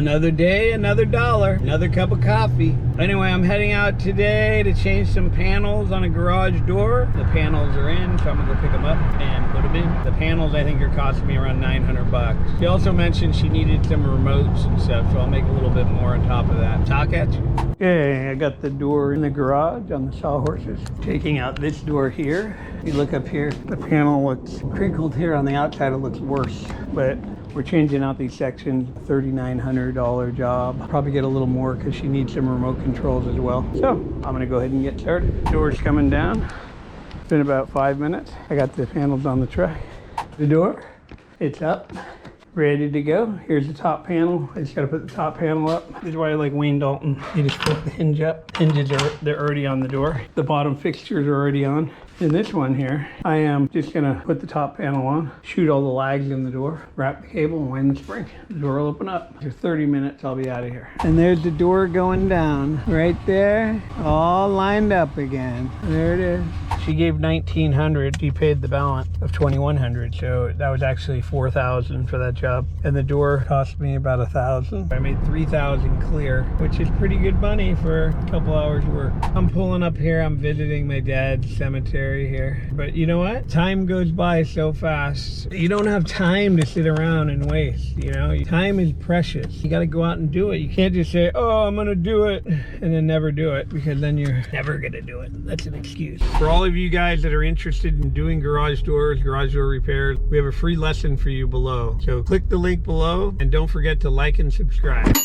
Another day, another dollar, another cup of coffee. Anyway, I'm heading out today to change some panels on a garage door. The panels are in, so I'm gonna go pick them up and put them in. The panels I think are costing me around 900 bucks. She also mentioned she needed some remotes and stuff, so I'll make a little bit more on top of that. Talk at you. Okay, I got the door in the garage on the sawhorses. Taking out this door here. If you look up here, the panel looks crinkled here on the outside, it looks worse. But we're changing out these sections, $3,900 job. Probably get a little more because she needs some remote controls as well. So I'm gonna go ahead and get started. Door's coming down. It's been about 5 minutes. I got the panels on the truck. The door, it's up, ready to go. Here's the top panel. I just gotta put the top panel up. This is why I like Wayne Dalton. You just flip the hinge up. Hinges they're already on the door. The bottom fixtures are already on. In this one here, I am just gonna put the top panel on, shoot all the lags in the door, wrap the cable and wind the spring. The door will open up. After 30 minutes, I'll be out of here. And there's the door going down right there, all lined up again. There it is. She gave $1,900. She paid the balance of $2,100. So that was actually $4,000 for that job. And the door cost me about $1,000. I made $3,000 clear, which is pretty good money for a couple hours work. I'm pulling up here. I'm visiting my dad's cemetery here. But you know what? Time goes by so fast. You don't have time to sit around and waste, you know? Time is precious. You got to go out and do it. You can't just say, oh, I'm going to do it, and then never do it, because then you're never going to do it. That's an excuse. For all of you guys that are interested in doing garage doors, garage door repairs, we have a free lesson for you below. So click the link below, and don't forget to like and subscribe.